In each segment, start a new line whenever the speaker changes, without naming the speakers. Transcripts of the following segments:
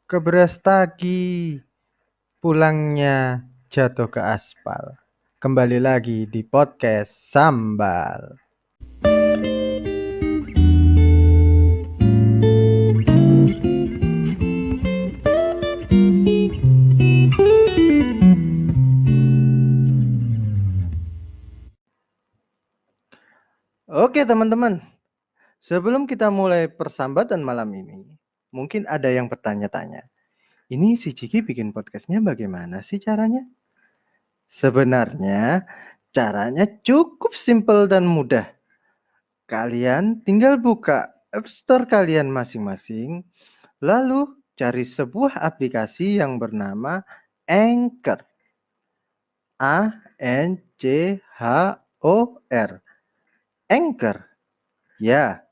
Keberastagi pulangnya jatuh ke aspal. Kembali lagi di podcast Sambal. Oke teman-teman, sebelum kita mulai persambatan malam ini, mungkin ada yang bertanya-tanya, ini si Ciki bikin podcastnya bagaimana sih caranya? Sebenarnya caranya cukup simpel dan mudah. Kalian tinggal buka App Store kalian masing-masing, lalu cari sebuah aplikasi yang bernama Anchor. A-N-C-H-O-R. Anchor. Ya,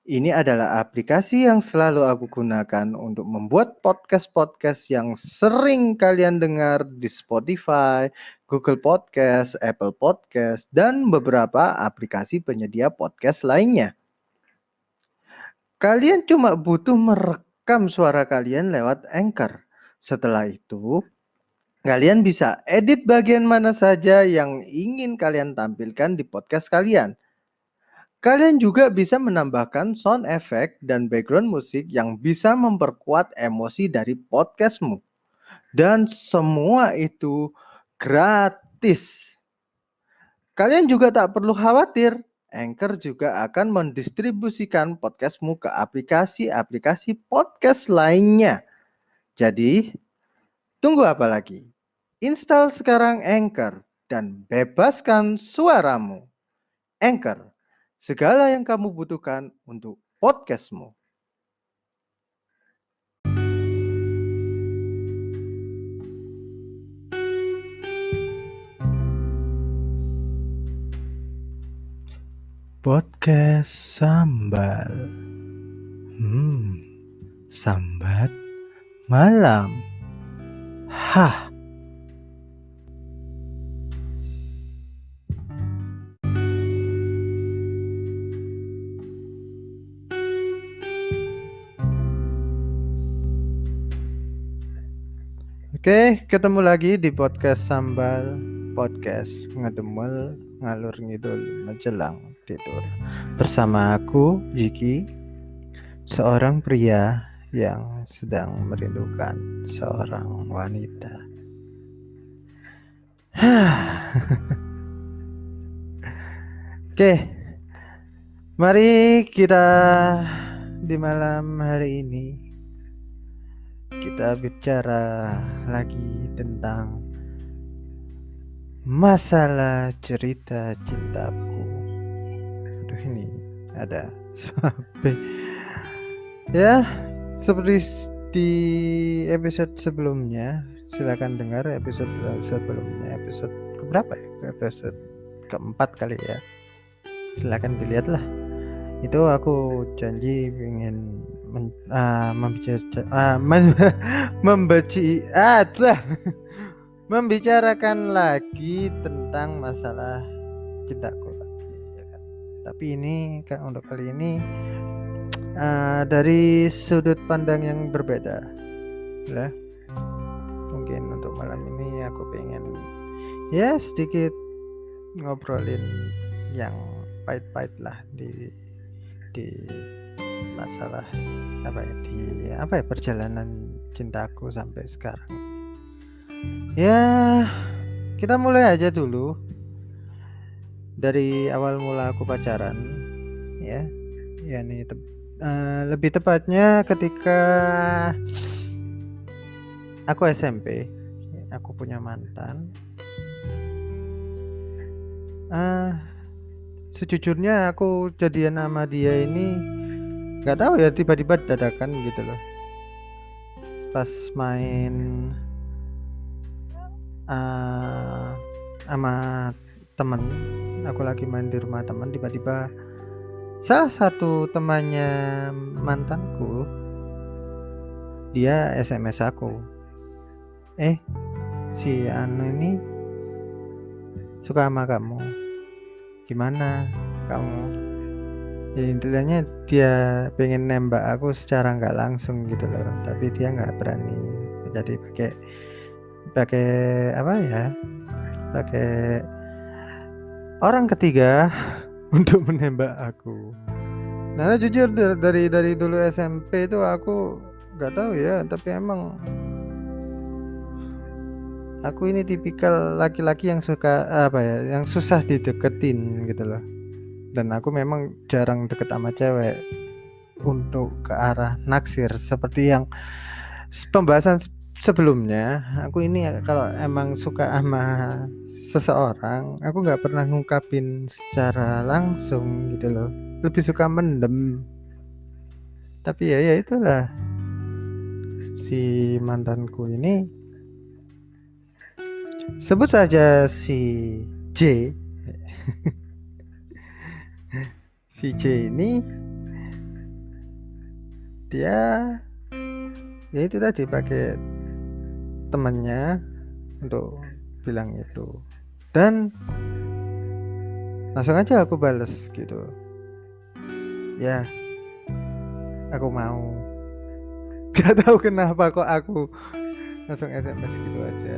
ini adalah aplikasi yang selalu aku gunakan untuk membuat podcast-podcast yang sering kalian dengar di Spotify, Google Podcast, Apple Podcast, dan beberapa aplikasi penyedia podcast lainnya. Kalian cuma butuh merekam suara kalian lewat Anchor. Setelah itu, kalian bisa edit bagian mana saja yang ingin kalian tampilkan di podcast kalian. Kalian juga bisa menambahkan sound effect dan background musik yang bisa memperkuat emosi dari podcastmu. Dan semua itu gratis. Kalian juga tak perlu khawatir. Anchor juga akan mendistribusikan podcastmu ke aplikasi-aplikasi podcast lainnya. Jadi, tunggu apa lagi? Install sekarang Anchor dan bebaskan suaramu. Anchor, segala yang kamu butuhkan untuk podcastmu. Podcast Sambal. Sambat malam. Hah. Oke, ketemu lagi di podcast Sambal, podcast ngedemel ngalur ngidul menjelang tidur. Bersama aku, Jiki, seorang pria yang sedang merindukan seorang wanita. Oke, mari kita di malam hari ini kita bicara lagi tentang masalah cerita cintaku. Aduh, ini ada sampai ya, seperti di episode sebelumnya. Silakan dengar episode sebelumnya, episode keberapa ya? Episode keempat kali ya. Silakan dilihat lah. Itu aku janji ingin membicarakan lagi tentang masalah cintaku lagi, ya kan? Tapi ini untuk kali ini dari sudut pandang yang berbeda, ya. Mungkin untuk malam ini aku pengen ya sedikit ngobrolin yang pahit-pahit lah di masalah perjalanan cintaku sampai sekarang. Ya, kita mulai aja dulu dari awal mula aku pacaran, ya nih lebih tepatnya ketika aku SMP. Aku punya mantan. Sejujurnya aku jadian sama dia ini nggak tahu ya, tiba-tiba dadakan gitu loh. Pas main sama temen, aku lagi main di rumah teman, tiba-tiba salah satu temannya mantanku dia SMS aku, si Anu ini suka sama kamu, gimana kamu? Ya intinya dia pengen nembak aku secara nggak langsung gitu loh, tapi dia nggak berani. Jadi pakai apa ya? Pakai orang ketiga untuk menembak aku. Nah jujur dari dulu SMP itu aku nggak tahu ya, tapi emang aku ini tipikal laki-laki yang suka apa ya, yang susah dideketin gitu loh. Dan aku memang jarang deket sama cewek untuk ke arah naksir seperti yang pembahasan sebelumnya. Aku ini kalau emang suka sama seseorang, aku nggak pernah ngungkapin secara langsung gitu loh. Lebih suka mendem. Tapi ya itulah, si mantanku ini sebut saja si J. Si J ini dia ya itu tadi pakai temannya untuk bilang itu, dan langsung aja aku bales gitu, ya aku mau. Gak tahu kenapa kok aku langsung SMS gitu aja,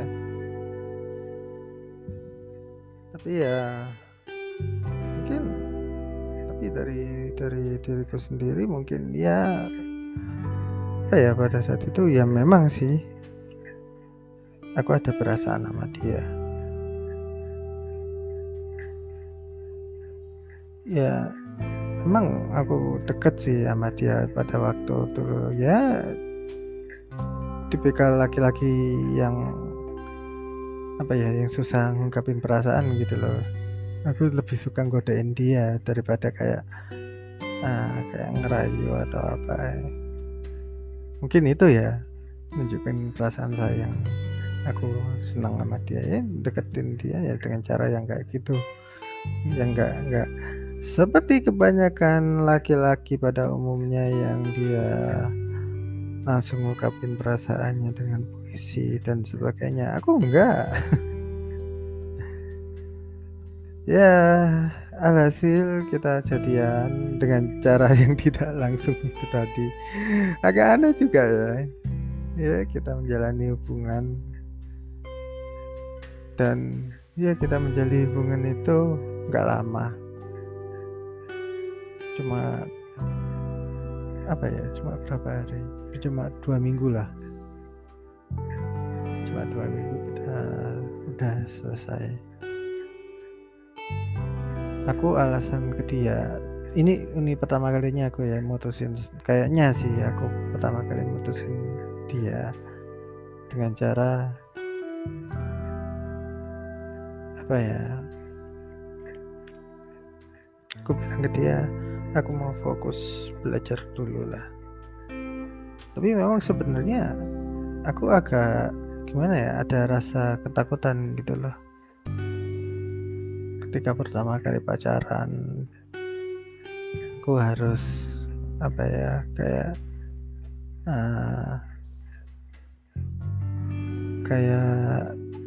tapi ya mungkin, tapi dari diriku sendiri mungkin ya apa ya, pada saat itu ya memang sih aku ada perasaan sama dia. Ya memang aku deket sih sama dia pada waktu dulu ya, tipikal laki-laki yang apa ya, yang susah ngungkapin perasaan gitu loh. Aku lebih suka godain dia daripada kayak kayak ngerayu atau apa. Mungkin itu ya nunjukin perasaan sayang. Aku senang sama dia ya, deketin dia ya dengan cara yang kayak gitu, yang nggak seperti kebanyakan laki-laki pada umumnya yang dia langsung ngungkapin perasaannya dengan puisi dan sebagainya. Aku enggak. Ya, alhasil kita jadian dengan cara yang tidak langsung itu tadi. Agak aneh juga ya. Ya, kita menjalani hubungan, dan ya kita menjalani hubungan itu nggak lama. Cuma apa ya? Cuma berapa hari? Cuma 2 minggu lah. Cuma 2 minggu kita udah selesai. Aku alasan ke dia, ini pertama kalinya aku ya mutusin, kayaknya sih aku pertama kali mutusin dia dengan cara apa ya, aku bilang ke dia aku mau fokus belajar dulu lah. Tapi memang sebenarnya aku agak gimana ya, ada rasa ketakutan gitu loh ketika pertama kali pacaran. Aku harus apa ya, kayak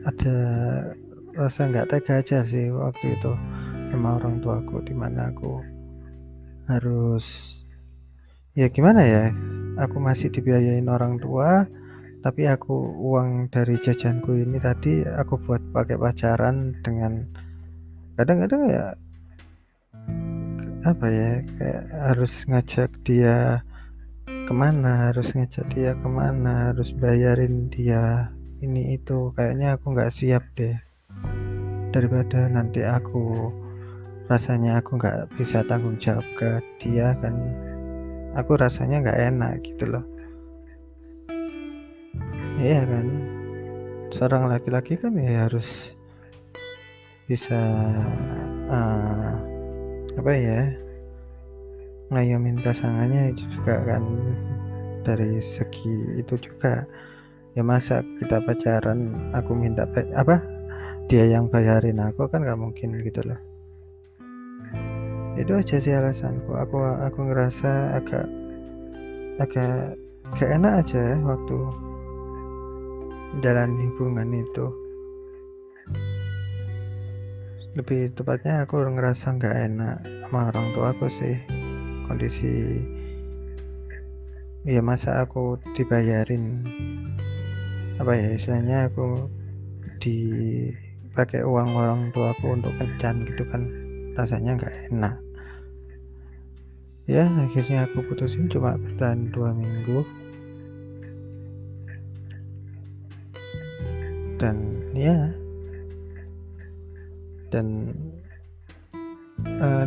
ada rasa nggak tega aja sih waktu itu sama orang tuaku, dimana aku harus ya gimana ya, aku masih dibiayain orang tua, tapi aku uang dari jajanku ini tadi aku buat pakai pacaran. Dengan kadang-kadang ya apa ya, kayak harus ngajak dia kemana, harus bayarin dia ini itu, kayaknya aku nggak siap deh. Daripada nanti aku rasanya aku nggak bisa tanggung jawab ke dia kan, aku rasanya nggak enak gitu loh. Iya kan, seorang laki-laki kan ya harus bisa apa ya, ngayomin pasangannya juga kan. Dari segi itu juga ya, masa kita pacaran aku minta dia yang bayarin aku, kan nggak mungkin gitu loh. Itu aja sih alasanku. Aku ngerasa agak gak enak aja waktu jalan hubungan itu. Lebih tepatnya aku ngerasa nggak enak sama orang tua aku sih. kondisi ya masa aku dibayarin apa ya istilahnya, aku dipakai uang orang tuaku untuk kencan gitu kan, rasanya nggak enak. Ya akhirnya aku putusin cuma bertahan 2 minggu. Dan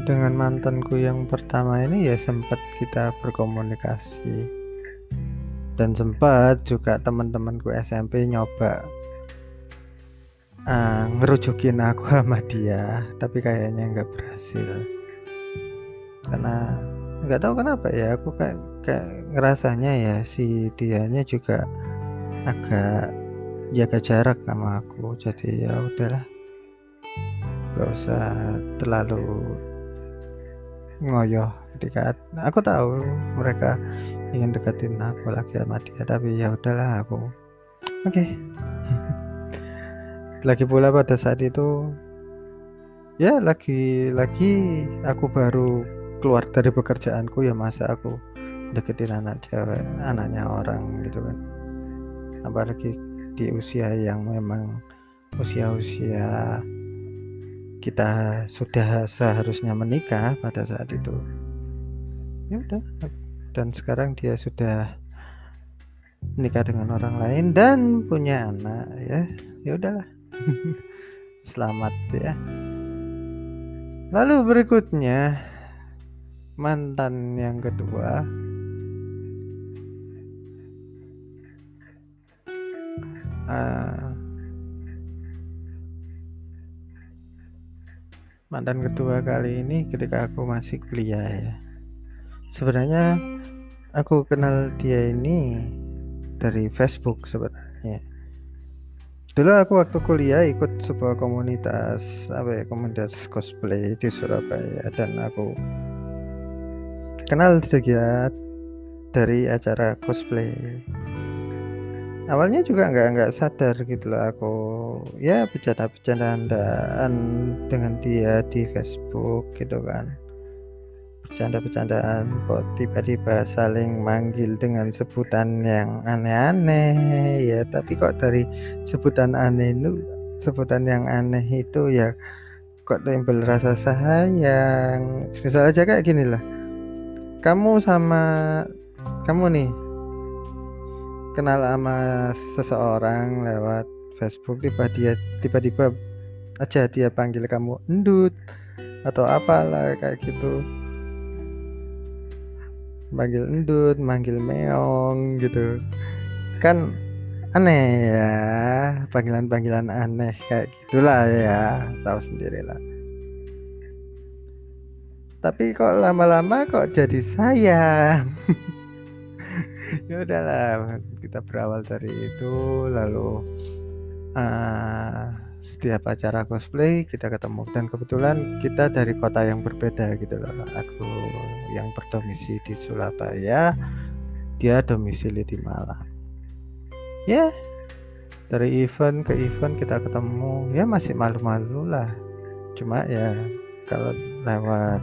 dengan mantanku yang pertama ini ya sempat kita berkomunikasi, dan sempat juga teman-temanku SMP nyoba ngerujukin aku sama dia, tapi kayaknya nggak berhasil karena nggak tahu kenapa ya, aku kayak ngerasanya ya si dianya juga agak jaga jarak sama aku. Jadi ya udahlah, nggak usah terlalu ngoyoh ketika aku tahu mereka ingin deketin aku lagi sama dia, tapi ya udahlah aku oke. Lagi pula pada saat itu ya lagi aku baru keluar dari pekerjaanku, ya masa aku deketin anak cewek, anaknya orang gitu kan, apalagi di usia yang memang usia kita sudah seharusnya menikah pada saat itu. Ya udah, dan sekarang dia sudah menikah dengan orang lain dan punya anak. Ya udahlah. Selamat ya. Lalu berikutnya mantan yang kedua, mantan kedua kali ini ketika aku masih kuliah ya. Sebenarnya aku kenal dia ini dari Facebook sebenarnya. Dulu aku waktu kuliah ikut sebuah komunitas komunitas cosplay di Surabaya, dan aku kenal dia dari acara cosplay. Awalnya juga nggak sadar gitu loh, aku ya bercandaan dengan dia di Facebook gitu kan, bercandaan kok tiba-tiba saling manggil dengan sebutan yang aneh-aneh ya. Tapi kok dari sebutan yang aneh itu ya kok timbul rasa sayang. Misal aja kayak gini lah, kamu nih kenal sama seseorang lewat Facebook, tiba-tiba aja dia panggil kamu endut atau apalah kayak gitu, manggil endut, manggil meong gitu kan, aneh ya, panggilan aneh kayak gitulah ya, tahu sendirilah. Tapi kok lama-lama kok jadi sayang. Ya udahlah, kita berawal dari itu. Lalu setiap acara cosplay kita ketemu, dan kebetulan kita dari kota yang berbeda gitu loh. Aku yang berdomisili di Surabaya, dia domisili di Malang. Ya dari event ke event kita ketemu, ya masih malu-malu lah. Cuma ya kalau lewat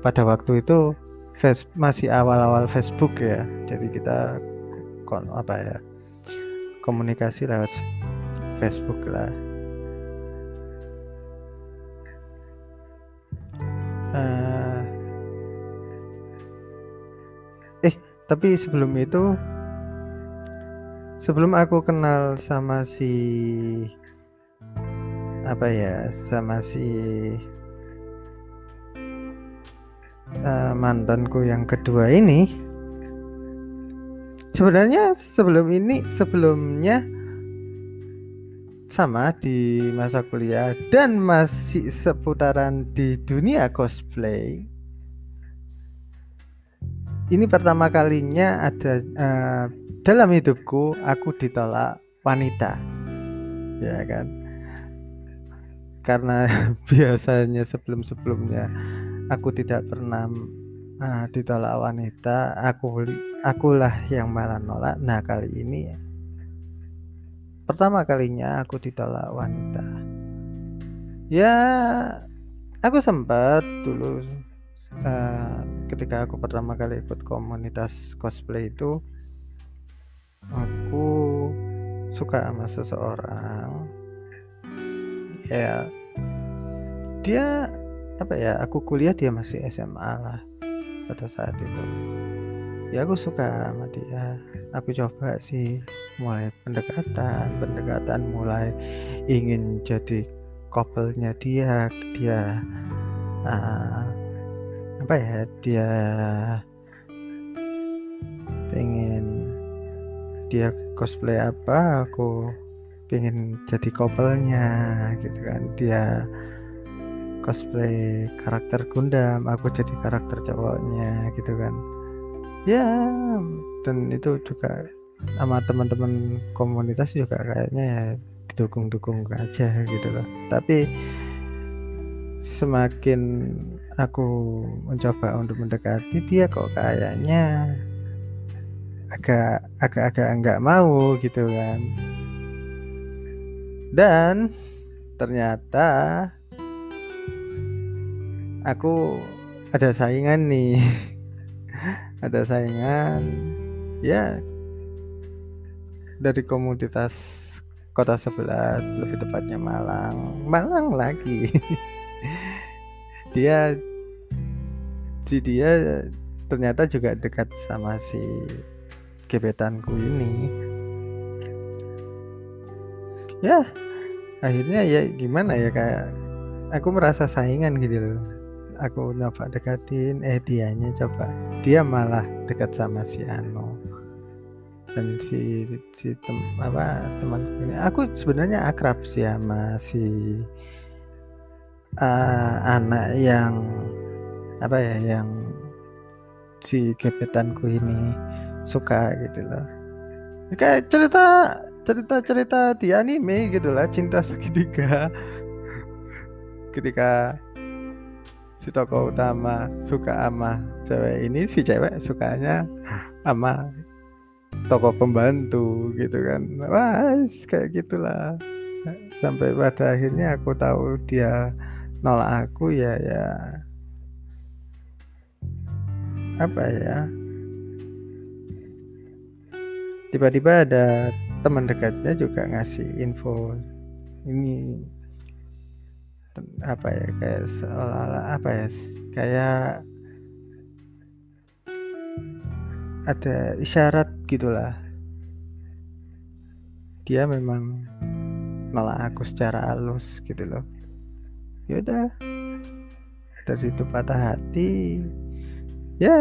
pada waktu itu masih awal-awal Facebook ya, jadi kita komunikasi lewat Facebook lah. Tapi sebelum aku kenal sama mantanku yang kedua ini, sebenarnya sebelumnya sama di masa kuliah dan masih seputaran di dunia cosplay. Ini pertama kalinya ada dalam hidupku aku ditolak wanita, ya kan? Karena biasanya sebelumnya aku tidak pernah ditolak wanita, akulah yang malah nolak. Nah kali ini pertama kalinya aku ditolak wanita. Ya Aku sempat dulu ketika aku pertama kali ikut komunitas cosplay itu, aku suka sama seseorang. Ya, dia apa ya? Aku kuliah dia masih SMA lah pada saat itu. Ya aku suka sama dia. Aku coba sih mulai pendekatan, mulai ingin jadi couple-nya dia uh, apa ya? Dia pengen dia cosplay apa, aku pengen jadi couple-nya gitu kan. Dia cosplay karakter Gundam, aku jadi karakter cowoknya gitu kan. Ya, dan itu juga sama teman-teman komunitas juga kayaknya ya didukung-dukung aja gitu loh. Tapi semakin aku mencoba untuk mendekati dia kok kayaknya agak nggak mau gitu kan. Dan ternyata aku ada saingan nih. Ada saingan ya dari komunitas kota sebelah, lebih tepatnya Malang lagi. dia dia ternyata juga dekat sama si gebetanku ini. Ya akhirnya ya gimana ya, kayak aku merasa saingan gitu loh. Aku nyoba deketin, dia malah dekat sama si Ano. Dan temanku ini, aku sebenarnya akrab sih sama si anak yang apa ya, yang si gebetanku ini suka gitu loh. Kayak cerita di anime gitu lah, cinta segitiga. Ketika si tokoh utama suka sama cewek ini, si cewek sukanya sama tokoh pembantu gitu kan. Wah, kayak gitulah. Sampai pada akhirnya aku tahu dia nolak aku, ya apa ya, tiba-tiba ada teman dekatnya juga ngasih info ini, apa ya, kayak seolah-olah apa ya, kayak ada isyarat gitulah, dia memang nolak aku secara halus gitu loh. Ya udah, dari situ patah hati. Ya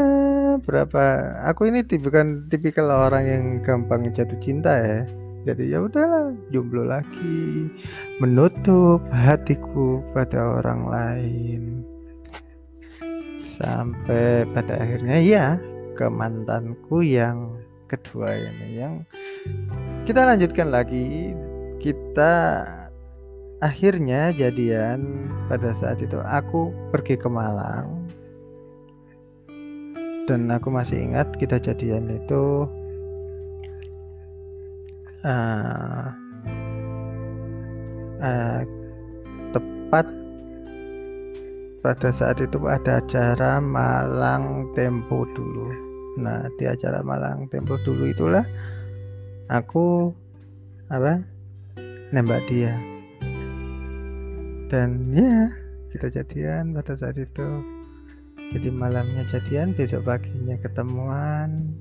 aku ini bukan tipikal orang yang gampang jatuh cinta ya. Jadi ya udahlah, jomblo lagi, menutup hatiku pada orang lain. Sampai pada akhirnya ya ke mantanku yang kedua ini, yang kita lanjutkan lagi. Kita akhirnya jadian. Pada saat itu aku pergi ke Malang, dan aku masih ingat kita jadian itu tepat pada saat itu ada acara Malang Tempo dulu. Nah, di acara Malang Tempo dulu itulah aku nembak dia, dan ya kita jadian pada saat itu. Jadi malamnya jadian, besok paginya ketemuan,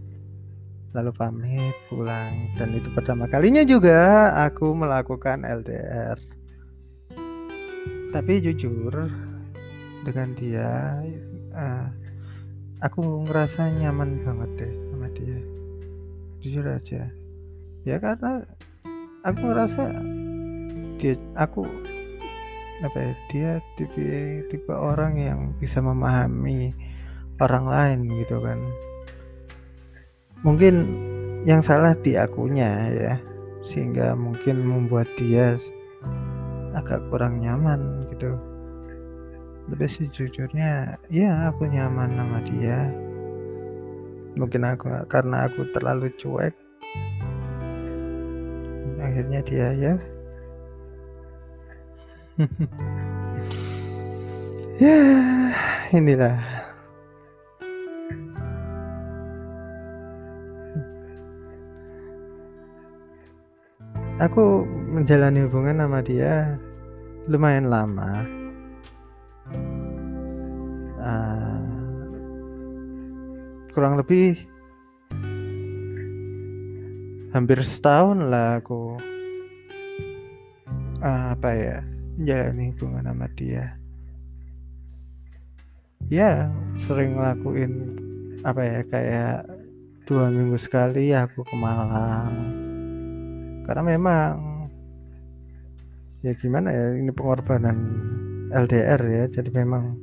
lalu pamit pulang. Dan itu pertama kalinya juga aku melakukan LDR. Tapi jujur, dengan dia aku ngerasa nyaman banget deh sama dia, jujur aja ya, karena aku ngerasa dia tipe orang yang bisa memahami orang lain gitu kan. Mungkin yang salah di akunya ya, sehingga mungkin membuat dia agak kurang nyaman gitu. Tapi sejujurnya ya aku nyaman sama dia. Mungkin karena aku terlalu cuek, akhirnya dia ya Ya, inilah. Aku menjalani hubungan sama dia lumayan lama. Kurang lebih hampir setahun lah aku menjalani hubungan sama dia. Ya, sering ngelakuin kayak 2 minggu sekali aku ke Malang. Karena memang ya gimana ya, ini pengorbanan LDR ya, jadi memang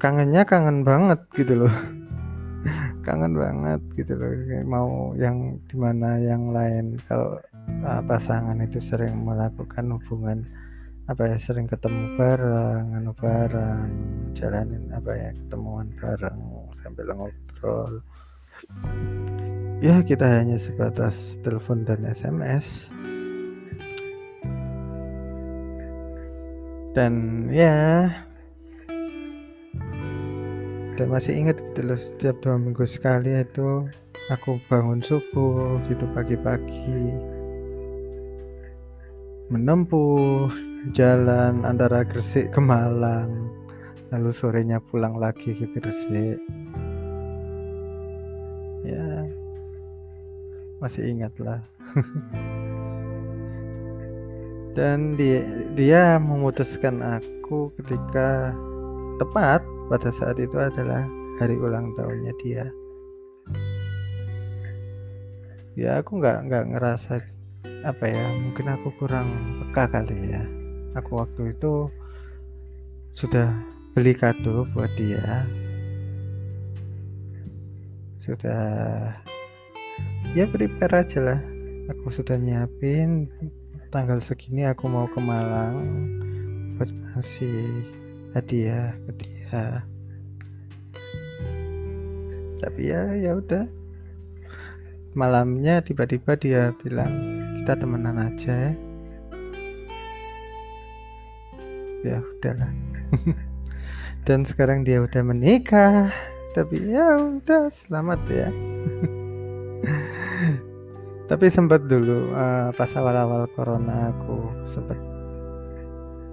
kangen banget gitu loh. Kangen banget gitu loh, mau yang dimana yang lain kalau pasangan itu sering melakukan hubungan sering ketemu bareng, jalanin ketemuan bareng sambil ngobrol. Ya kita hanya sebatas telepon dan SMS. Dan ya, dan masih ingat gitu loh, setiap 2 minggu sekali itu aku bangun subuh gitu pagi-pagi, menempuh jalan antara Gresik ke Malang, lalu sorenya pulang lagi ke Gresik. Ya, masih ingat lah. Dan dia memutuskan aku ketika tepat pada saat itu adalah hari ulang tahunnya dia. Ya aku nggak ngerasa mungkin aku kurang peka kali ya. Aku waktu itu sudah beli kado buat dia, sudah ya prepare aja lah. Aku sudah nyiapin tanggal segini aku mau ke Malang buat ngasih hadiah ke dia. Tapi ya udah, malamnya tiba-tiba dia bilang kita temenan aja. Ya udahlah. Dan sekarang dia udah menikah. Tapi ya udah, selamat ya. Tapi sempat dulu pas awal-awal corona aku sempat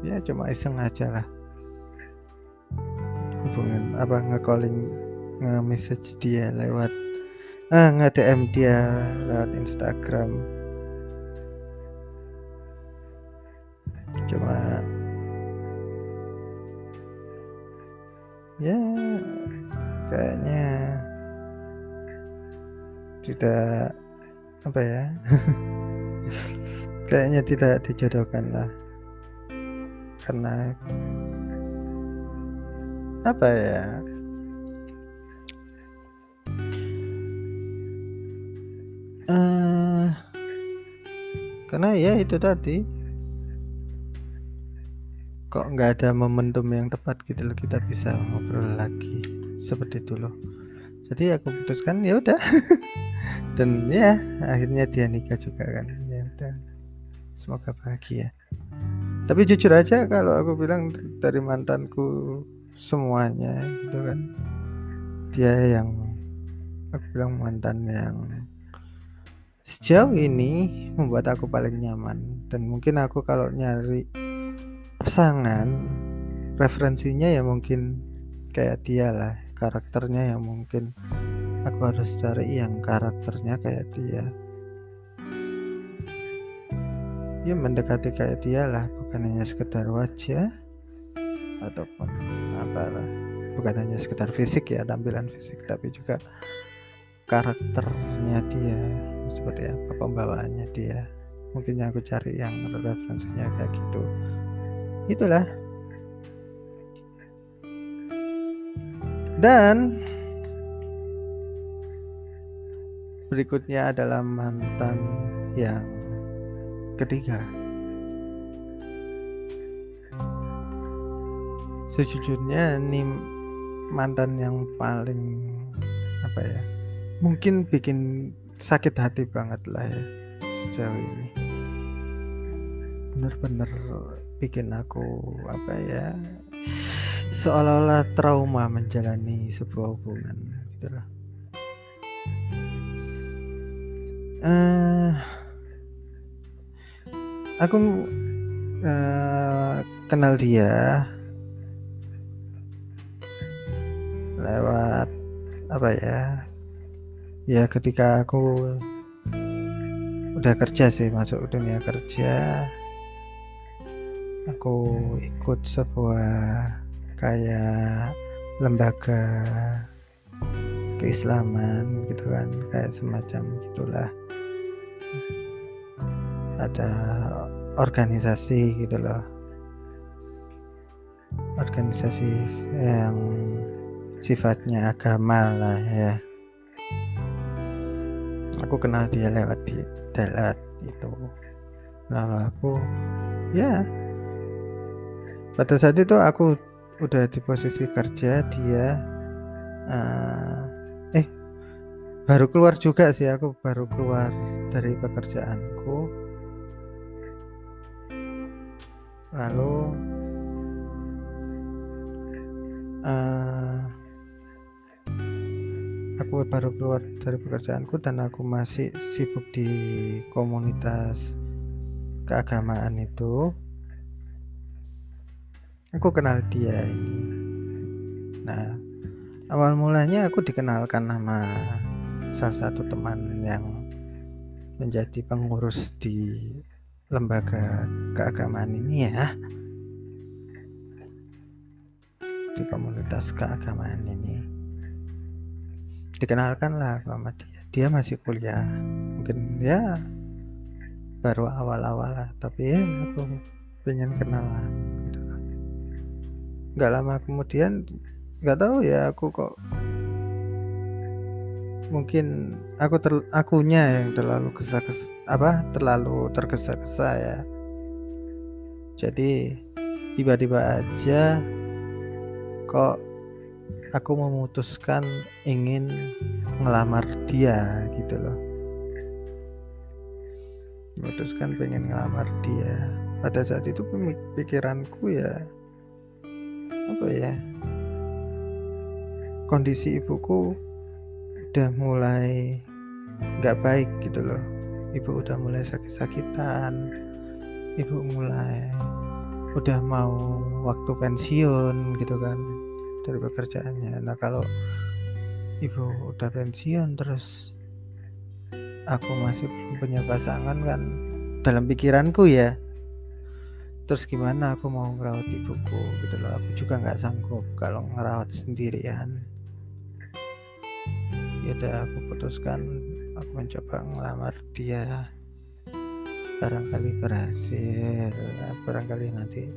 ya cuma iseng aja lah hubungan nge-calling, nge-message dia lewat nge-DM dia lewat Instagram. Cuma ya kayaknya tidak kayaknya tidak dijodohkan lah, karena karena ya itu tadi, kok nggak ada momentum yang tepat gitu loh kita bisa ngobrol lagi seperti itu loh. Jadi aku putuskan ya udah. Dan ya akhirnya dia nikah juga kan. Ya udah, semoga bahagia. Tapi jujur aja kalau aku bilang dari mantanku semuanya gitu kan, dia yang aku bilang mantan yang sejauh ini membuat aku paling nyaman. Dan mungkin aku kalau nyari pasangan referensinya ya mungkin kayak dia lah, karakternya yang mungkin aku harus cari yang karakternya kayak dia. Ya mendekati kayak dia lah, bukan hanya sekedar wajah ataupun bukan hanya sekedar fisik ya, tampilan fisik, tapi juga karakternya dia seperti apa, pembawaannya dia. Mungkin yang aku cari yang referensinya kayak gitu. Itulah. Dan berikutnya adalah mantan yang ketiga. Sejujurnya ini mantan yang paling mungkin bikin sakit hati banget lah ya sejauh ini. Bener-bener bikin aku seolah-olah trauma menjalani sebuah hubungan gitu loh. Aku kenal dia lewat apa ya? Ya ketika aku udah kerja sih, masuk dunia kerja, aku ikut sebuah kayak lembaga keislaman gitu kan, kayak semacam gitulah, ada organisasi gitu loh, organisasi yang sifatnya agama lah ya. Aku kenal dia lewat itu. Lalu aku ya pada saat itu aku udah di posisi kerja, dia baru keluar juga sih, aku baru keluar dari pekerjaanku. Lalu aku baru keluar dari pekerjaanku dan aku masih sibuk di komunitas keagamaan itu. Aku kenal dia ini. Nah, awal mulanya aku dikenalkan sama salah satu teman yang menjadi pengurus di lembaga keagamaan ini ya, di komunitas keagamaan ini. Dikenalkan lah sama dia. Dia masih kuliah, mungkin ya baru awal-awal lah, tapi ya aku pengen kenalan gitu. Nggak lama kemudian, nggak tahu ya, aku kok mungkin akunya yang terlalu tergesa-gesa ya. Jadi tiba-tiba aja kok aku memutuskan ingin ngelamar dia gitu loh. Memutuskan pengen ngelamar dia. Pada saat itu pikiranku ya apa ya, kondisi ibuku udah mulai nggak baik gitu loh. Ibu udah mulai sakit-sakitan, ibu mulai udah mau waktu pensiun gitu kan dari pekerjaannya. Nah kalau ibu udah pensiun terus aku masih belum punya pasangan kan, dalam pikiranku ya, terus gimana aku mau ngerawat ibuku gitu loh. Aku juga nggak sanggup kalau ngerawat sendirian. Ya udah aku putuskan aku mencoba ngelamar dia, barangkali berhasil, barangkali nanti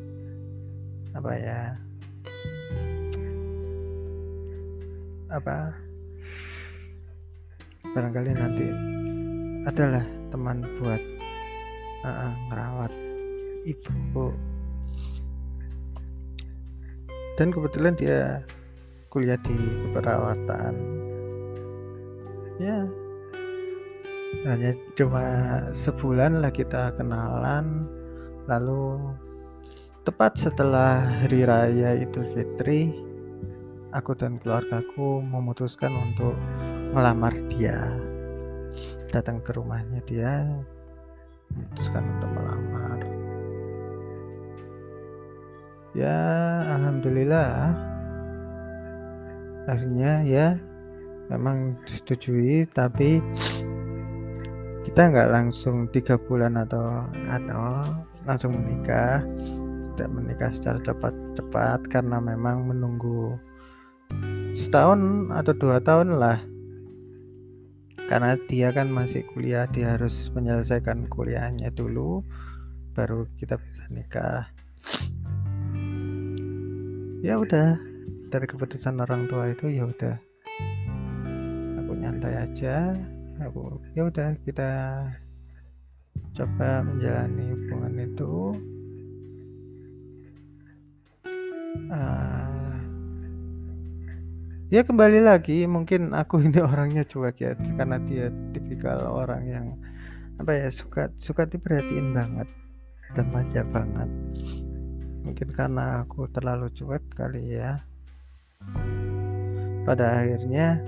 barangkali nanti adalah teman buat ngerawat ibu. Dan kebetulan dia kuliah di keperawatan ya, hanya cuma sebulan lah kita kenalan. Lalu tepat setelah Hari Raya Idul Fitri, aku dan keluargaku memutuskan untuk melamar dia. Datang ke rumahnya dia, memutuskan untuk melamar. Ya alhamdulillah akhirnya ya memang disetujui, tapi kita nggak langsung 3 bulan atau langsung menikah. Tidak menikah secara cepat karena memang menunggu setahun atau 2 tahun lah, karena dia kan masih kuliah, dia harus menyelesaikan kuliahnya dulu baru kita bisa nikah. Ya udah, dari keputusan orang tua itu ya udah aku nyantai aja. Ya udah kita coba menjalani hubungan itu. Ya kembali lagi, mungkin aku ini orangnya cuek ya, karena dia tipikal orang yang suka diperhatiin banget dan manja banget. Mungkin karena aku terlalu cuek kali ya. Pada akhirnya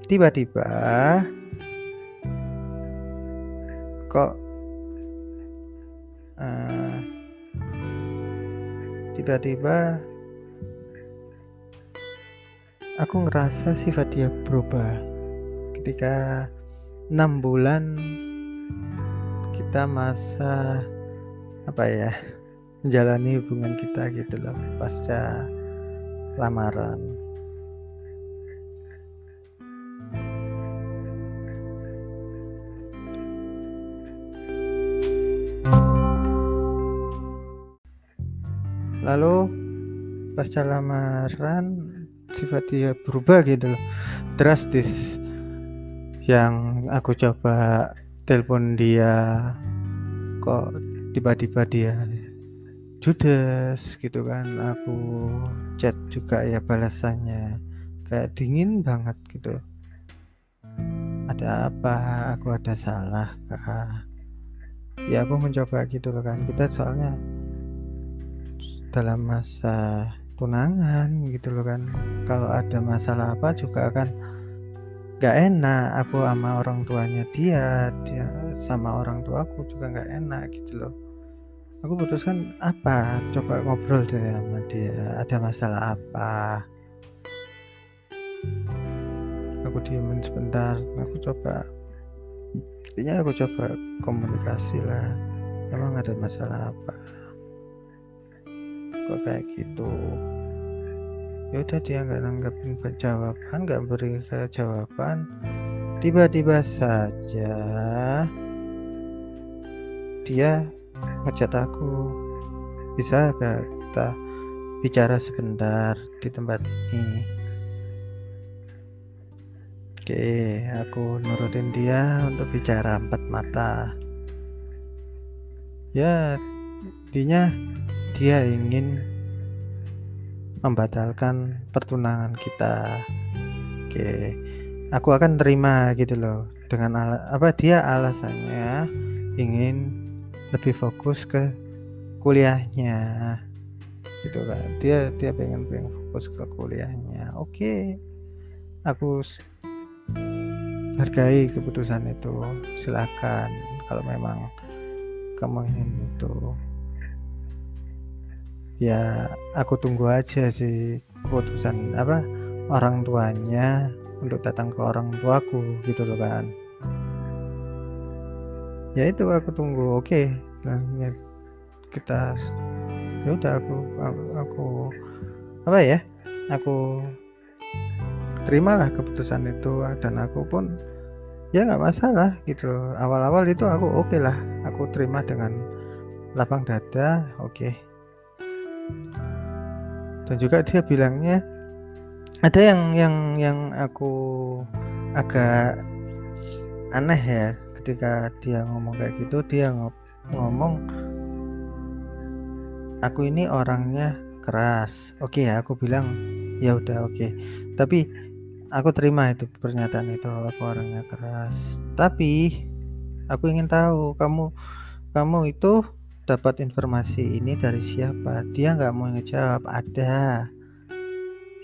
tiba-tiba kok tiba-tiba aku ngerasa sifat dia berubah ketika 6 bulan kita masa menjalani hubungan kita gitu loh, pasca lamaran. Lalu pasca lamaran sifat dia berubah gitu loh, drastis. Yang aku coba telepon dia kok tiba-tiba dia judes gitu kan, aku chat juga ya balasannya kayak dingin banget gitu. Ada apa? Aku ada salah kah? Ya aku mencoba gitu loh kan, kita soalnya dalam masa tunangan gitu loh kan, kalau ada masalah apa juga kan gak enak. Aku sama orang tuanya dia sama orang tuaku juga gak enak gitu loh. Aku putuskan apa, coba ngobrol deh sama dia, ada masalah apa. Aku diemin sebentar, aku coba komunikasi lah, emang ada masalah apa kok kayak gitu. Ya udah, dia nggak nanggepin jawaban, nggak beri jawaban. Tiba-tiba saja dia ngechat aku, bisa gak kita bicara sebentar di tempat ini. Oke, aku nurutin dia untuk bicara 4 mata. Ya, intinya dia ingin membatalkan pertunangan kita. Oke, aku akan terima gitu loh, dengan dia alasannya ingin lebih fokus ke kuliahnya gitu kan, dia pengen fokus ke kuliahnya. Oke, aku hargai keputusan itu, silakan kalau memang kamu ingin itu. Ya aku tunggu aja sih keputusan orang tuanya untuk datang ke orang tuaku gitu loh kan. Ya itu aku tunggu. Oke, nah kita ya udah, aku terimalah keputusan itu, dan aku pun ya nggak masalah gitu. Awal-awal itu aku oke lah, aku terima dengan lapang dada. Oke. Dan juga dia bilangnya ada yang aku agak aneh ya, ketika dia ngomong kayak gitu. Dia ngomong aku ini orangnya keras. Oke, aku bilang ya udah oke. Tapi aku terima itu pernyataan itu, aku orangnya keras. Tapi aku ingin tahu kamu itu dapat informasi ini dari siapa? Dia nggak mau ngejawab. Ada.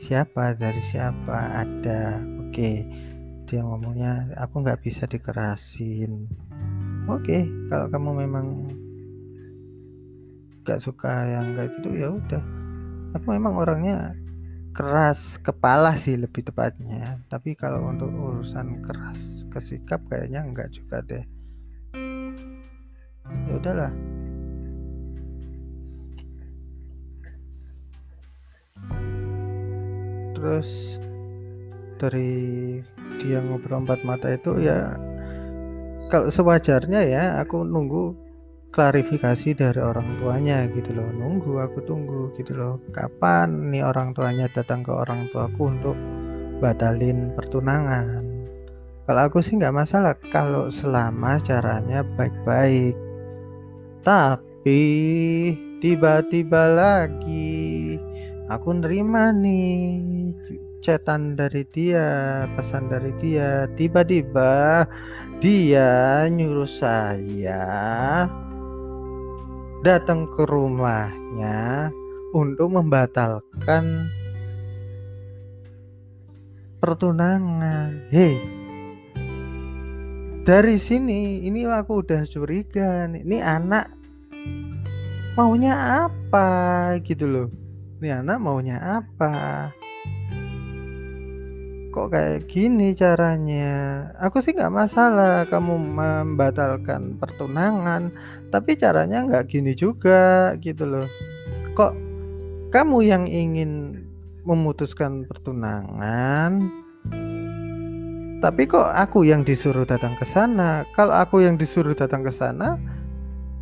Siapa? Dari siapa? Ada. Oke. Dia ngomongnya aku nggak bisa dikerasin. Oke, kalau kamu memang nggak suka yang kayak gitu ya udah. Aku memang orangnya keras kepala sih lebih tepatnya, tapi kalau untuk urusan keras ke sikap kayaknya enggak juga deh. Ya udahlah. Terus dari dia ngobrol 4 mata itu ya kalau sewajarnya ya aku nunggu klarifikasi dari orang tuanya gitu loh. Aku tunggu gitu loh, kapan nih orang tuanya datang ke orang tuaku untuk batalin pertunangan. Kalau aku sih nggak masalah kalau selama caranya baik-baik. Tapi tiba-tiba lagi aku nerima nih chatan dari dia, pesan dari dia. Tiba-tiba dia nyuruh saya datang ke rumahnya sepenuhnya untuk membatalkan pertunangan. Hei, dari sini ini aku udah curiga nih. Ini anak maunya apa gitu loh. Ini anak maunya apa? Kok kayak gini caranya? Aku sih nggak masalah kamu membatalkan pertunangan, tapi caranya nggak gini juga gitu loh. Kok kamu yang ingin memutuskan pertunangan, tapi kok aku yang disuruh datang ke sana? Kalau aku yang disuruh datang ke sana,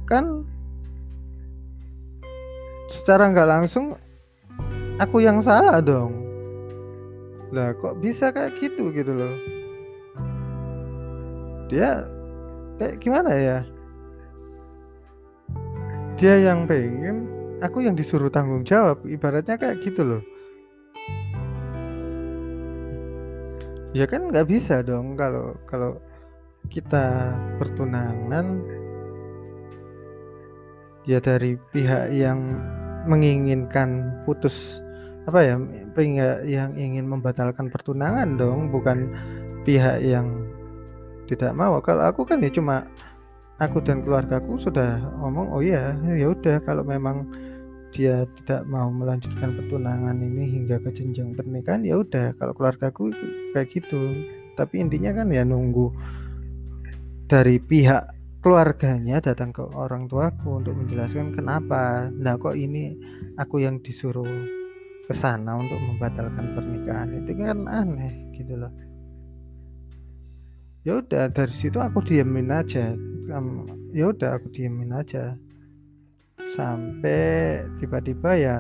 kan secara nggak langsung aku yang salah dong. Lah kok bisa kayak gitu loh. Dia kayak gimana ya? Dia yang pengen, aku yang disuruh tanggung jawab. Ibaratnya kayak gitu loh. Ya kan nggak bisa dong kalau kita bertunangan ya dari pihak yang menginginkan putus apa ya, pihak yang ingin membatalkan pertunangan dong, bukan pihak yang tidak mau. Kalau aku kan ya cuma aku dan keluargaku sudah ngomong, oh iya, ya udah kalau memang dia tidak mau melanjutkan pertunangan ini hingga ke jenjang pernikahan, ya udah kalau keluargaku kayak gitu. Tapi intinya kan ya nunggu dari pihak keluarganya datang ke orang tuaku untuk menjelaskan kenapa. Nah kok ini aku yang disuruh ke sana untuk membatalkan pernikahan, itu kan aneh gitu loh. Ya udah dari situ aku diemin aja. Ya udah aku diemin aja. Sampai tiba-tiba ya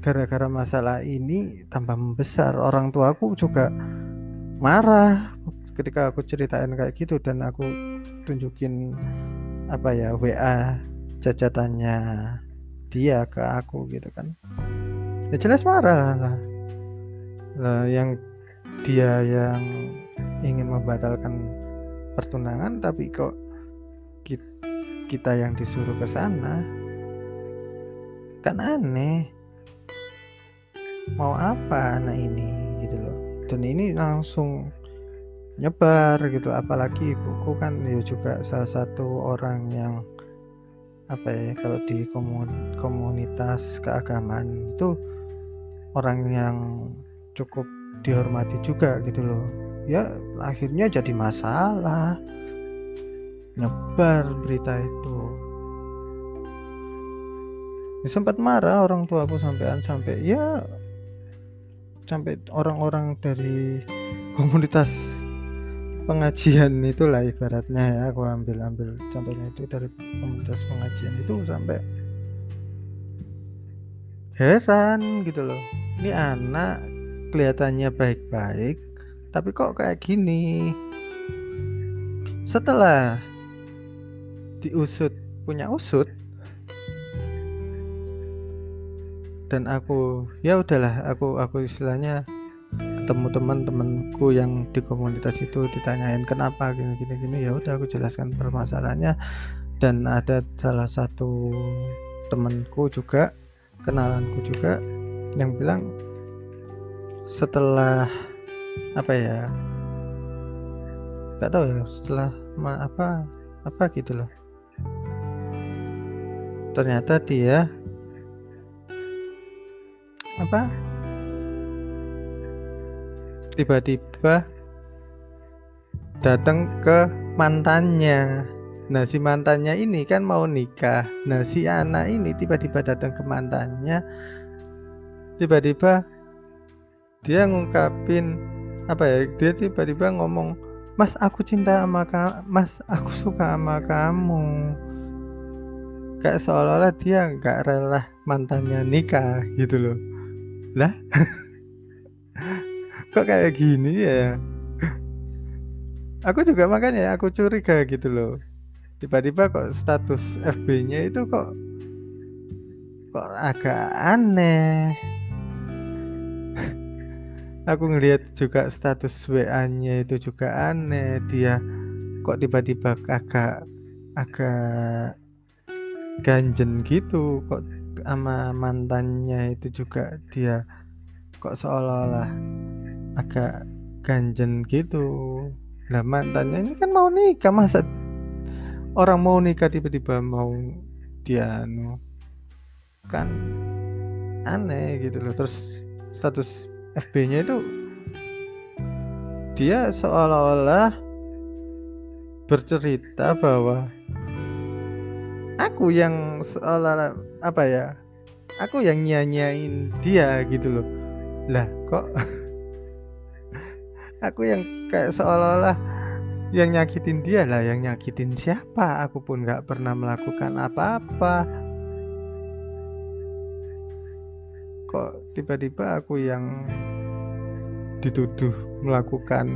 gara-gara masalah ini tambah membesar. Orang tuaku juga marah ketika aku ceritain kayak gitu dan aku tunjukin apa ya WA cacatannya dia ke aku gitu kan. Ya jelas marah lah. Yang dia yang ingin membatalkan pertunangan tapi kok kita yang disuruh ke sana, kan aneh. Mau apa anak ini gitu loh. Dan ini langsung nyebar gitu, apalagi ibuku kan ya juga salah satu orang yang apa ya, kalau di komunitas keagamaan itu orang yang cukup dihormati juga gitu loh. Ya akhirnya jadi masalah, nyebar berita itu. Ya, sempat marah orang tuaku sampai ya sampai orang-orang dari komunitas pengajian itulah ibaratnya ya, aku ambil contohnya itu dari komunitas pengajian itu sampai heran gitu loh. Ini anak kelihatannya baik-baik tapi kok kayak gini. Setelah diusut punya usut dan aku ya udahlah, aku istilahnya ketemu teman-temanku yang di komunitas itu ditanyain kenapa gini ya udah aku jelaskan permasalahannya. Dan ada salah satu temanku juga, kenalanku juga, yang bilang setelah apa ya, nggak tahu ya, setelah apa gitu loh, ternyata dia tiba-tiba datang ke mantannya. Nah si mantannya ini kan mau nikah. Nah si anak ini tiba-tiba datang ke mantannya, tiba-tiba dia ngungkapin apa ya, dia tiba-tiba ngomong, Mas aku cinta sama kamu, Mas aku suka sama kamu. Kayak seolah-olah dia gak rela mantannya nikah gitu loh. Lah kok kayak gini ya? Aku juga makanya aku curiga gitu loh. Tiba-tiba kok status FB-nya itu kok agak aneh. Aku ngelihat juga status WA-nya itu juga aneh. Dia kok tiba-tiba agak ganjen gitu, kok sama mantannya itu juga dia kok seolah-olah agak ganjen gitu. Nah mantannya ini kan mau nikah, masa orang mau nikah tiba-tiba mau dia kan aneh gitu loh. Terus status FB-nya itu dia seolah-olah bercerita bahwa aku yang seolah apa ya, aku yang nyanyain dia gitu loh. Lah kok aku yang kayak seolah-olah yang nyakitin dia. Lah yang nyakitin siapa? Aku pun gak pernah melakukan apa-apa. Kok tiba-tiba aku yang dituduh melakukan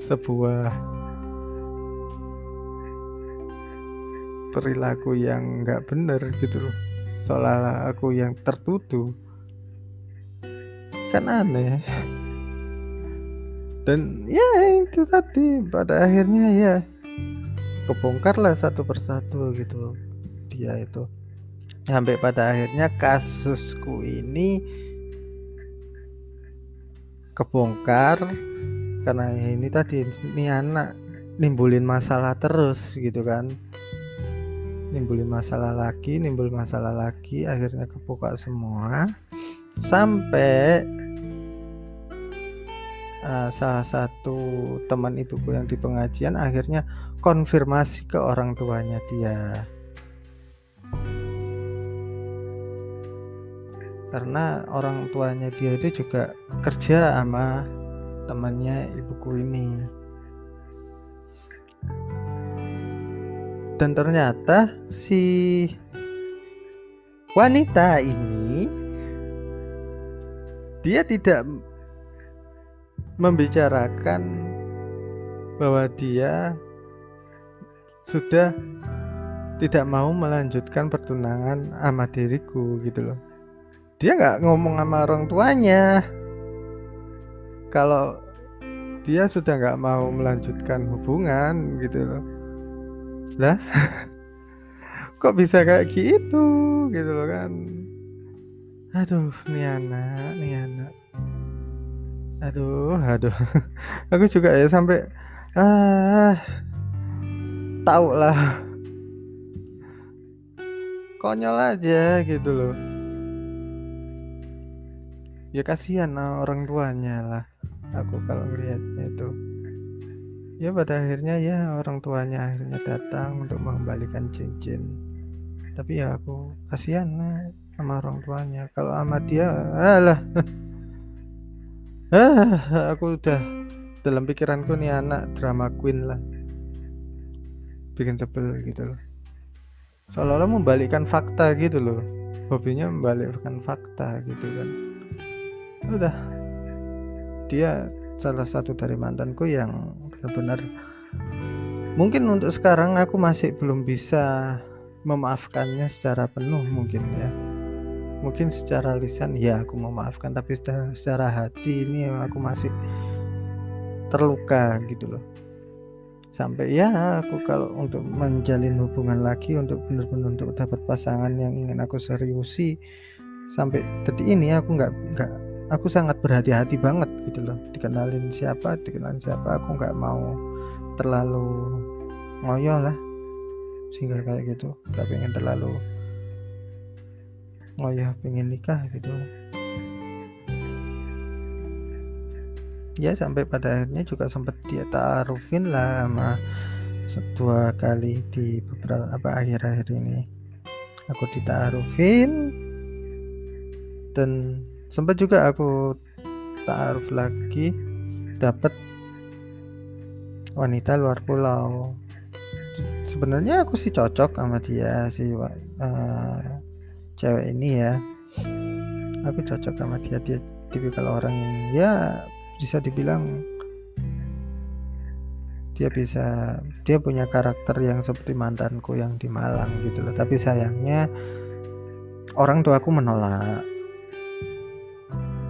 sebuah perilaku yang gak bener gitu loh, seolah aku yang tertuduh. Kan aneh. Dan ya itu tadi pada akhirnya ya kebongkar lah satu persatu gitu dia itu. Sampai pada akhirnya kasusku ini kebongkar karena ini tadi, ini anak nimbulin masalah terus gitu kan, nimbul masalah lagi, akhirnya kebuka semua sampai salah satu teman ibuku yang di pengajian akhirnya konfirmasi ke orang tuanya dia, karena orang tuanya dia itu juga kerja sama temannya ibuku ini. Dan ternyata si wanita ini dia tidak membicarakan bahwa dia sudah tidak mau melanjutkan pertunangan sama diriku gitu loh. Dia nggak ngomong sama orang tuanya kalau dia sudah nggak mau melanjutkan hubungan gitu loh. Lah kok bisa kayak gitu gitu loh kan. Aduh nih anak aduh aku juga ya sampai tahu lah, konyol aja gitu loh ya, kasihan orang tuanya lah aku kalau ngelihatnya itu. Ya pada akhirnya ya orang tuanya akhirnya datang untuk mengembalikan cincin, tapi ya aku kasihan lah sama orang tuanya. Kalau sama dia alah aku udah dalam pikiranku nih anak drama queen lah, bikin sebel gitu loh, seolah-olah membalikkan fakta gitu loh, hobinya membalikkan fakta gitu kan. Udah, dia salah satu dari mantanku yang benar-benar mungkin untuk sekarang aku masih belum bisa memaafkannya secara penuh mungkin ya. Mungkin secara lisan ya aku memaafkan, tapi secara hati ini aku masih terluka gitu loh. Sampai ya aku kalau untuk menjalin hubungan lagi, untuk benar-benar untuk dapat pasangan yang ingin aku seriusi, sampai detik ini aku aku sangat berhati-hati banget gitu loh. Dikenalin siapa aku nggak mau terlalu ngoyo lah, sehingga kayak gitu, nggak pengen terlalu ngoyo pengen nikah gitu ya. Sampai pada akhirnya juga sempat dia ta'arufin lah sama 2 kali di beberapa akhir-akhir ini aku dita'arufin, dan sempat juga aku ta'aruf lagi dapat wanita luar pulau. Sebenarnya aku sih cocok sama dia cewek ini ya, aku cocok sama dia tipikal orang yang ya bisa dibilang dia punya karakter yang seperti mantanku yang di Malang gitu loh. Tapi sayangnya orang tuaku menolak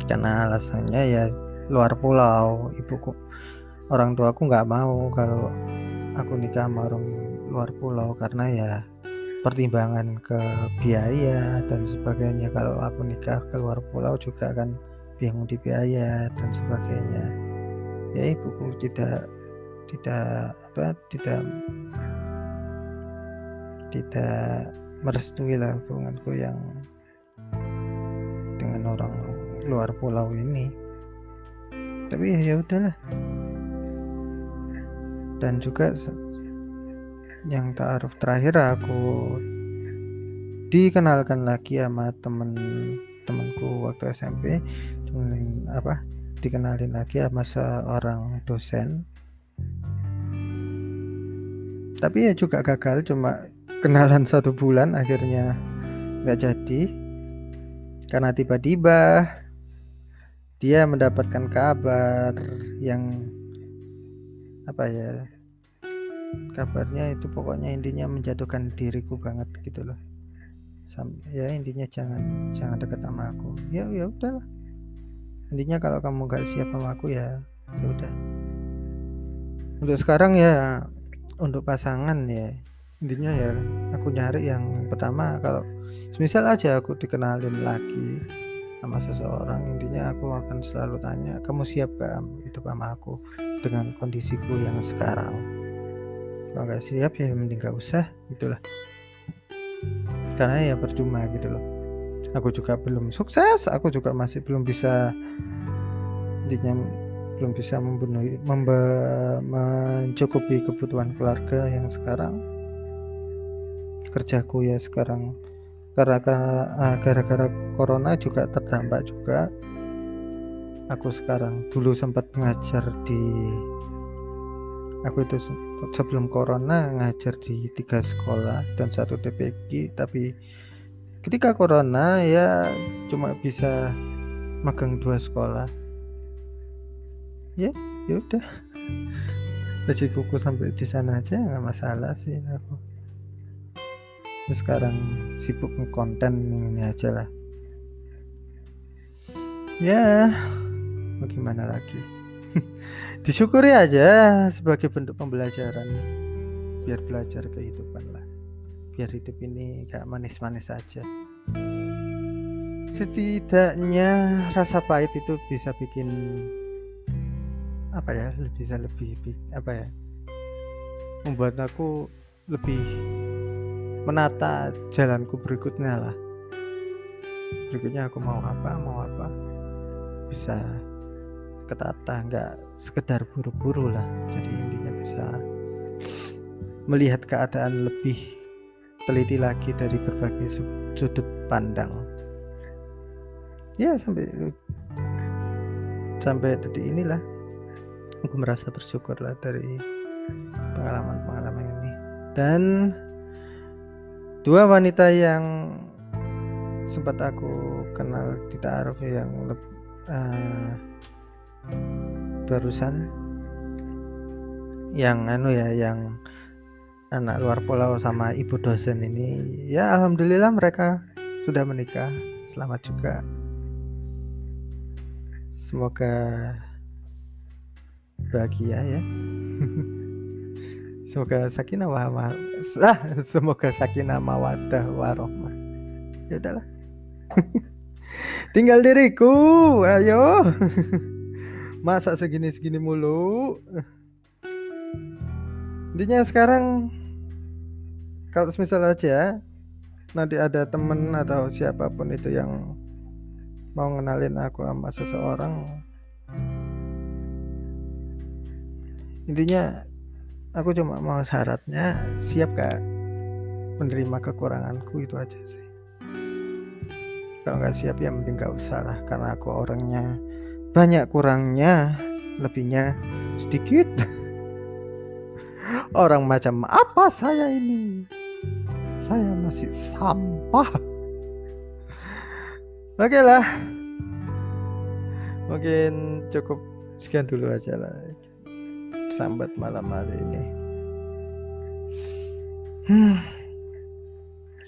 karena alasannya ya luar pulau. Orang tuaku nggak mau kalau aku nikah sama orang luar pulau karena ya pertimbangan ke biaya dan sebagainya. Kalau aku nikah keluar pulau juga kan bingung di biaya dan sebagainya. Ya ibuku tidak merestui lah hubunganku yang dengan orang luar pulau ini. Tapi ya udahlah. Dan juga yang ta'aruf terakhir aku dikenalkan lagi sama temanku waktu SMP, dikenalin lagi sama seorang dosen. Tapi ya juga gagal, cuma kenalan 1 bulan akhirnya nggak jadi karena tiba-tiba dia mendapatkan kabar yang kabarnya itu pokoknya intinya menjatuhkan diriku banget gitu loh. Ya intinya jangan deket sama aku. Ya udahlah. Intinya kalau kamu gak siap sama aku ya udah. Untuk sekarang ya untuk pasangan ya intinya ya aku nyari yang pertama, kalau semisal aja aku dikenalin lagi sama seseorang, intinya aku akan selalu tanya, kamu siap gak hidup sama aku dengan kondisiku yang sekarang? Kalau gak siap ya mending gak usah gitulah, karena ya percuma gitu loh. Aku juga belum sukses, aku juga masih belum bisa mencukupi kebutuhan keluarga yang sekarang. Kerjaku ya sekarang gara-gara corona juga terdampak juga. Aku sekarang dulu sempat ngajar sebelum corona ngajar di 3 sekolah dan 1 TPQ, tapi ketika corona ya cuma bisa magang 2 sekolah. Ya udah, rezekiku sampai di sana aja nggak masalah sih aku. Sekarang sibuk ngekonten ini aja lah. Ya mau gimana lagi. Disyukuri aja sebagai bentuk pembelajaran, biar belajar kehidupan lah, biar hidup ini gak manis-manis aja. Setidaknya rasa pahit itu bisa bikin membuat aku lebih menata jalanku berikutnya lah. Berikutnya aku mau apa bisa ketata, nggak sekedar buru-buru lah. Jadi intinya bisa melihat keadaan lebih teliti lagi dari berbagai sudut pandang. Ya sampai detik inilah aku merasa bersyukur lah dari pengalaman ini. Dan 2 wanita yang sempat aku kenal di ta'aruf yang barusan, yang yang anak luar pulau sama ibu dosen ini, ya alhamdulillah mereka sudah menikah. Selamat juga. Semoga bahagia ya. Semoga sakinah mawaddah warahmah. Ya udahlah. Tinggal diriku, ayo. Masa segini mulu. Intinya sekarang kalau misal aja nanti ada temen atau siapapun itu yang mau ngenalin aku sama seseorang, intinya aku cuma mau syaratnya siap gak menerima kekuranganku, itu aja sih. Kalau gak siap ya mending gak usah lah, karena aku orangnya banyak kurangnya, lebihnya sedikit. Orang macam apa saya ini? Saya masih sampah. Oke lah, mungkin cukup sekian dulu aja lah sambat malam hari ini.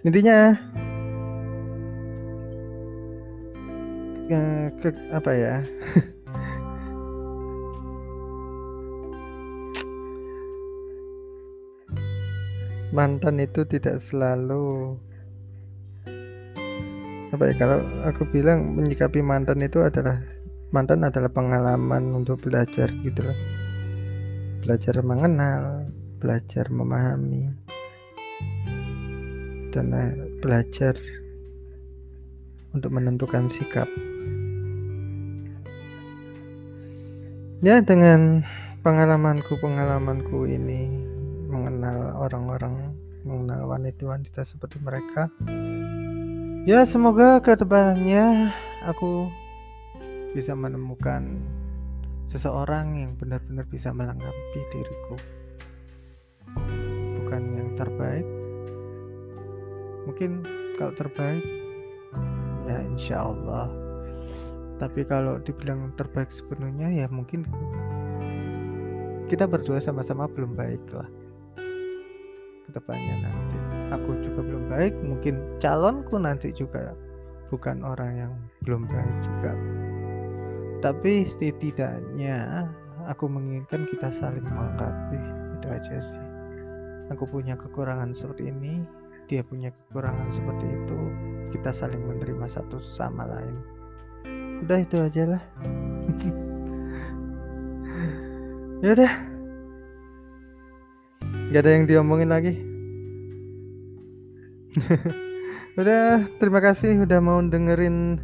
Intinya mantan itu tidak selalu kalau aku bilang menyikapi mantan adalah pengalaman untuk belajar gitu loh. Belajar mengenal, belajar memahami, dan belajar untuk menentukan sikap. Ya, dengan pengalamanku ini mengenal orang-orang, mengenal wanita-wanita seperti mereka, ya semoga kedepannya aku bisa menemukan seseorang yang benar-benar bisa melengkapi diriku. Bukan yang terbaik, mungkin kalau terbaik ya insya Allah, tapi kalau dibilang terbaik sepenuhnya ya mungkin kita berdua sama-sama belum baik lah. Kedepannya nanti aku juga belum baik, mungkin calonku nanti juga bukan orang yang belum baik juga, tapi setidaknya aku menginginkan kita saling melengkapi. Itu aja sih. Aku punya kekurangan seperti ini, dia punya kekurangan seperti itu, kita saling menerima satu sama lain. Udah itu aja lah. Ya udah, gak ada yang diomongin lagi. Udah, terima kasih udah mau dengerin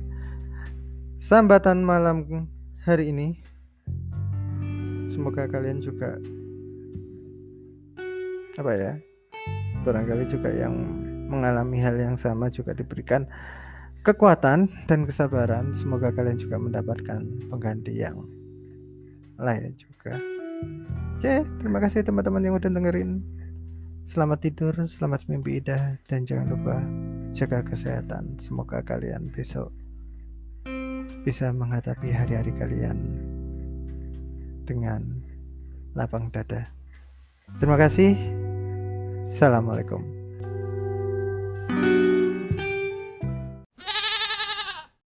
sambatan malam hari ini. Semoga kalian juga barangkali juga yang mengalami hal yang sama juga diberikan kekuatan dan kesabaran. Semoga kalian juga mendapatkan pengganti yang lain juga. Oke, terima kasih teman-teman yang udah dengerin. Selamat tidur, selamat mimpi indah, dan jangan lupa jaga kesehatan. Semoga kalian besok bisa menghadapi hari-hari kalian dengan lapang dada. Terima kasih. Assalamualaikum.